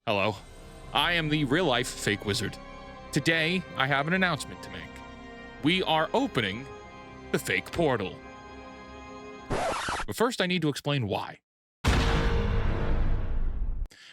Hello, I am the real-life fake wizard. Today, I have an announcement to make. We are opening the fake portal. But first, I need to explain why.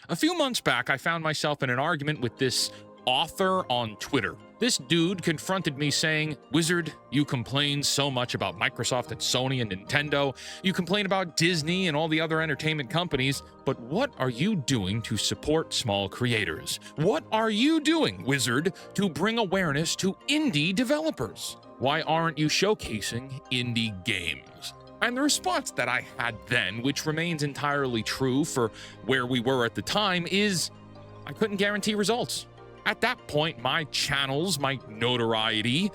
A few months back, I found myself in an argument with this author on Twitter. This dude confronted me saying, "Wizard, you complain so much about Microsoft and Sony and Nintendo. You complain about Disney and all the other entertainment companies, but what are you doing to support small creators? What are you doing, Wizard, to bring awareness to indie developers? Why aren't you showcasing indie games?" And the response that I had then, which remains entirely true for where we were at the time, is I couldn't guarantee results. At that point, my channels, my notoriety,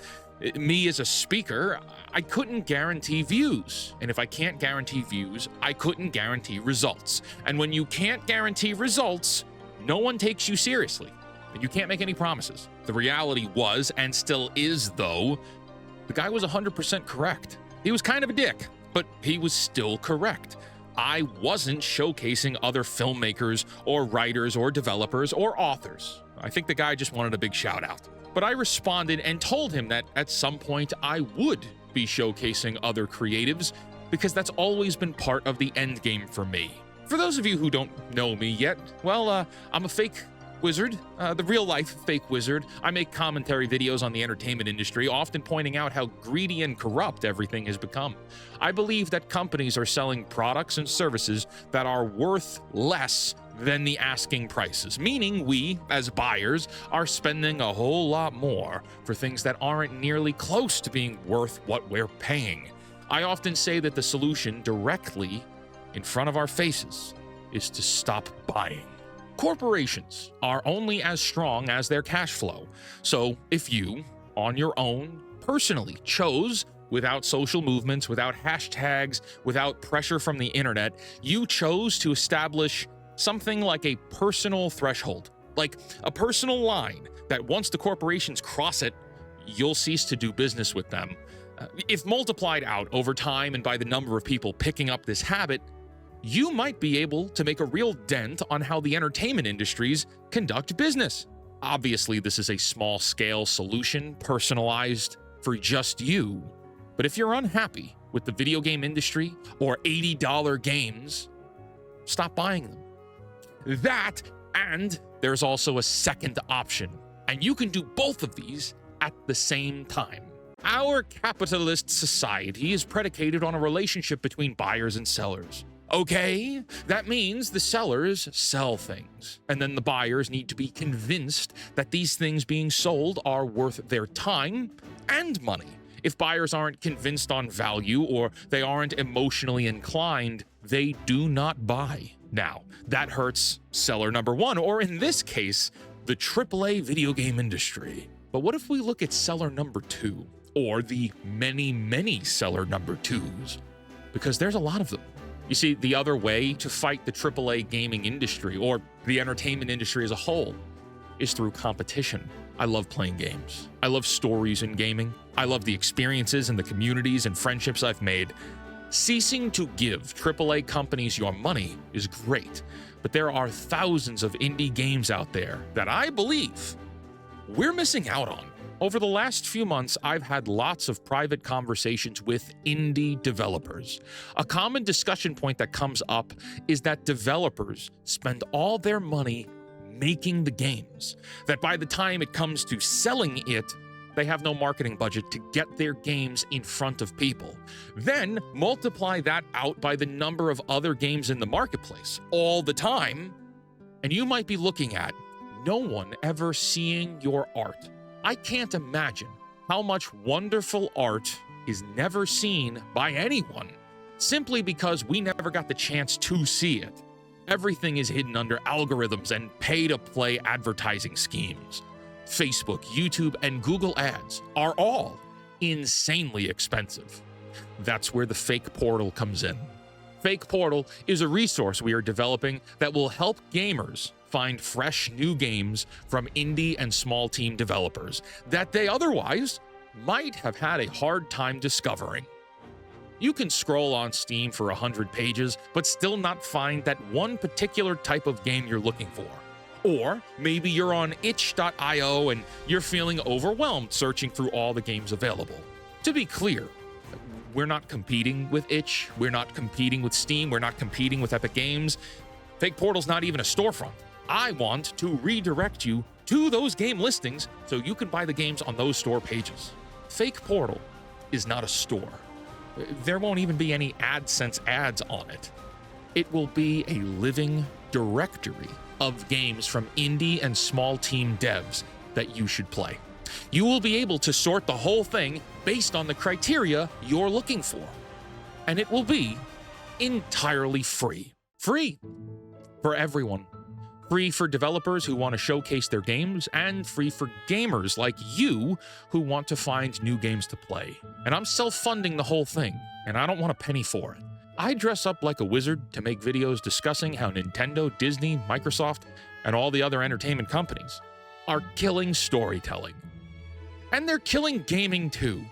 me as a speaker, I couldn't guarantee views. And if I can't guarantee views, I couldn't guarantee results. And when you can't guarantee results, no one takes you seriously. And you can't make any promises. The reality was, and still is though, the guy was 100% correct. He was kind of a dick, but he was still correct. I wasn't showcasing other filmmakers or writers or developers or authors. I think the guy just wanted a big shout out. But I responded and told him that at some point I would be showcasing other creatives because that's always been part of the end game for me. For those of you who don't know me yet, well, I'm a fake wizard, the real-life fake wizard. I make commentary videos on the entertainment industry, often pointing out how greedy and corrupt everything has become. I believe that companies are selling products and services that are worth less than the asking prices, meaning we, as buyers, are spending a whole lot more for things that aren't nearly close to being worth what we're paying. I often say that the solution directly in front of our faces is to stop buying. Corporations are only as strong as their cash flow. So if you, on your own, personally chose, without social movements, without hashtags, without pressure from the internet, you chose to establish something like a personal threshold, like a personal line that once the corporations cross it, you'll cease to do business with them. If multiplied out over time and by the number of people picking up this habit, you might be able to make a real dent on how the entertainment industries conduct business. Obviously, this is a small-scale solution, personalized for just you. But if you're unhappy with the video game industry or $80 games, stop buying them. That, and there's also a second option, and you can do both of these at the same time. Our capitalist society is predicated on a relationship between buyers and sellers. Okay, that means the sellers sell things, and then the buyers need to be convinced that these things being sold are worth their time and money. If buyers aren't convinced on value or they aren't emotionally inclined, they do not buy. Now, that hurts seller number one, or in this case, the AAA video game industry. But what if we look at seller number two, or the many seller number twos? Because there's a lot of them. You see, the other way to fight the AAA gaming industry, or the entertainment industry as a whole, is through competition. I love playing games. I love stories in gaming. I love the experiences and the communities and friendships I've made. Ceasing to give AAA companies your money is great, but there are thousands of indie games out there that I believe we're missing out on. Over the last few months, I've had lots of private conversations with indie developers. A common discussion point that comes up is that developers spend all their money making the games, that by the time it comes to selling it, they have no marketing budget to get their games in front of people. Then multiply that out by the number of other games in the marketplace all the time, and you might be looking at no one ever seeing your art. I can't imagine how much wonderful art is never seen by anyone, simply because we never got the chance to see it. Everything is hidden under algorithms and pay-to-play advertising schemes. Facebook, YouTube, and Google ads are all insanely expensive. That's where the fake portal comes in. Fake Portal is a resource we are developing that will help gamers find fresh new games from indie and small team developers that they otherwise might have had a hard time discovering. You can scroll on Steam for 100 pages, but still not find that one particular type of game you're looking for. Or maybe you're on itch.io and you're feeling overwhelmed searching through all the games available. To be clear, we're not competing with Itch, we're not competing with Steam, we're not competing with Epic Games. Fake Portal's not even a storefront. I want to redirect you to those game listings so you can buy the games on those store pages. Fake Portal is not a store. There won't even be any AdSense ads on it. It will be a living directory of games from indie and small team devs that you should play. You will be able to sort the whole thing based on the criteria you're looking for. And it will be entirely free. Free for everyone. Free for developers who want to showcase their games, and free for gamers like you who want to find new games to play. And I'm self-funding the whole thing, and I don't want a penny for it. I dress up like a wizard to make videos discussing how Nintendo, Disney, Microsoft, and all the other entertainment companies are killing storytelling. And they're killing gaming too.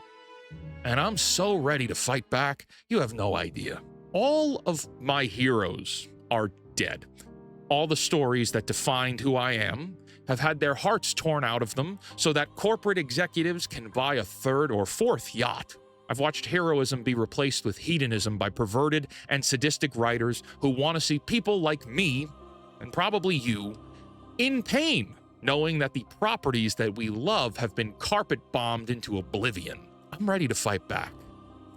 And I'm so ready to fight back, you have no idea. All of my heroes are dead. All the stories that defined who I am have had their hearts torn out of them so that corporate executives can buy a third or fourth yacht. I've watched heroism be replaced with hedonism by perverted and sadistic writers who want to see people like me, and probably you, in pain, knowing that the properties that we love have been carpet bombed into oblivion. I'm ready to fight back.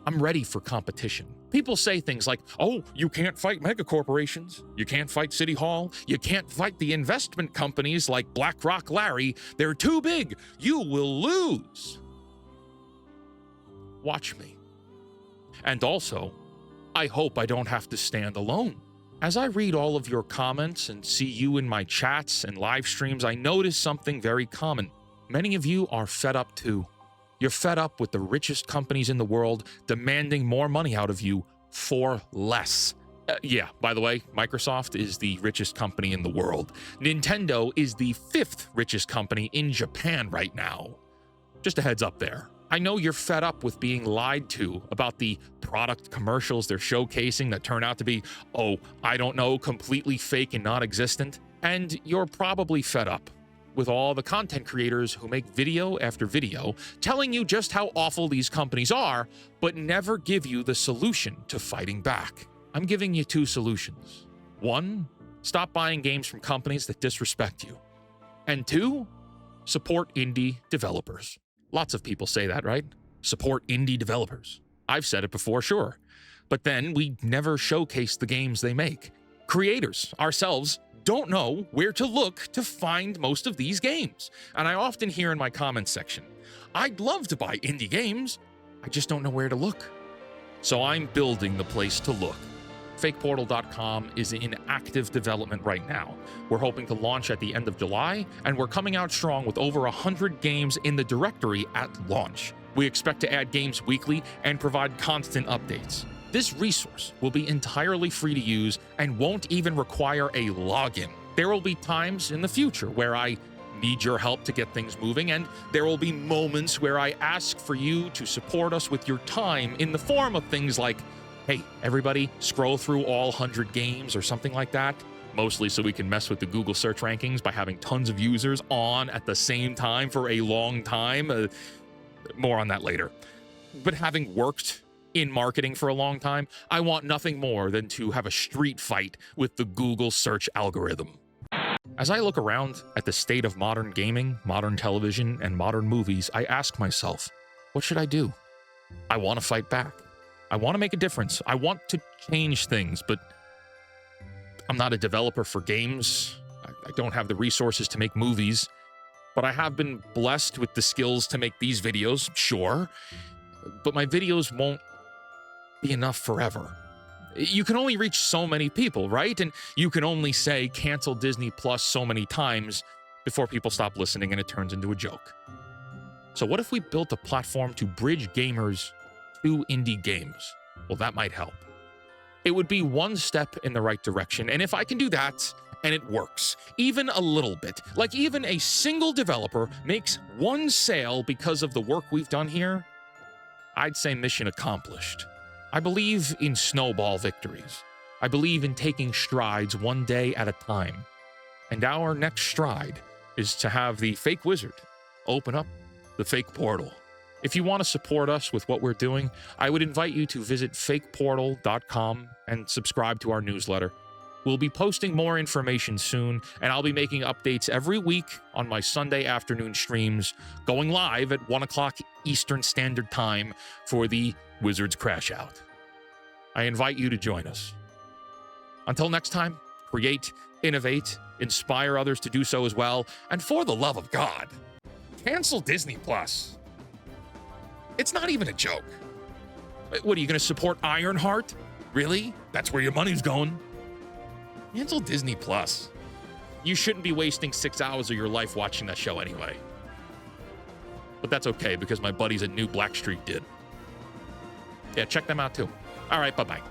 I'm ready for competition. People say things like, oh, you can't fight megacorporations. You can't fight City Hall. You can't fight the investment companies like BlackRock Larry. They're too big. You will lose. Watch me. And also, I hope I don't have to stand alone. As I read all of your comments and see you in my chats and live streams, I notice something very common. Many of you are fed up too. You're fed up with the richest companies in the world demanding more money out of you for less. Yeah, by the way, Microsoft is the richest company in the world. Nintendo is the 5th richest company in Japan right now. Just a heads up there. I know you're fed up with being lied to about the product commercials they're showcasing that turn out to be, oh, I don't know, completely fake and non-existent. And you're probably fed up with all the content creators who make video after video telling you just how awful these companies are, but never give you the solution to fighting back. I'm giving you 2 solutions. 1, stop buying games from companies that disrespect you. And 2, support indie developers. Lots of people say that, right? Support indie developers. I've said it before, sure. But then we never showcase the games they make. Creators, ourselves, don't know where to look to find most of these games. And I often hear in my comments section, I'd love to buy indie games, I just don't know where to look. So I'm building the place to look. FakePortal.com is in active development right now. We're hoping to launch at the end of July, and we're coming out strong with over 100 games in the directory at launch. We expect to add games weekly and provide constant updates. This resource will be entirely free to use and won't even require a login. There will be times in the future where I need your help to get things moving, and there will be moments where I ask for you to support us with your time in the form of things like, hey, everybody, scroll through all 100 games or something like that, mostly so we can mess with the Google search rankings by having tons of users on at the same time for a long time. More on that later. But having worked in marketing for a long time, I want nothing more than to have a street fight with the Google search algorithm. As I look around at the state of modern gaming, modern television, and modern movies, I ask myself, what should I do? I want to fight back. I want to make a difference. I want to change things, but I'm not a developer for games. I don't have the resources to make movies, but I have been blessed with the skills to make these videos, sure, but my videos won't be enough forever. You can only reach so many people, right? And you can only say cancel Disney Plus so many times before people stop listening and it turns into a joke. So what if we built a platform to bridge gamers to indie games? Well, that might help. It would be one step in the right direction, and if I can do that, and it works, even a little bit, like even a single developer makes one sale because of the work we've done here, I'd say mission accomplished. I believe in snowball victories. I believe in taking strides one day at a time. And our next stride is to have the fake wizard open up the fake portal. If you want to support us with what we're doing, I would invite you to visit fakeportal.com and subscribe to our newsletter. We'll be posting more information soon, and I'll be making updates every week on my Sunday afternoon streams, going live at 1 o'clock Eastern Standard Time for the Wizards Crash Out. I invite you to join us. Until next time, create, innovate, inspire others to do so as well, and for the love of God, cancel Disney Plus. It's not even a joke. What, are you going to support Ironheart? Really? That's where your money's going? Cancel Disney Plus. You shouldn't be wasting 6 hours of your life watching that show anyway. But that's okay, because my buddies at New Blackstreet did. Yeah, check them out too. All right, bye-bye.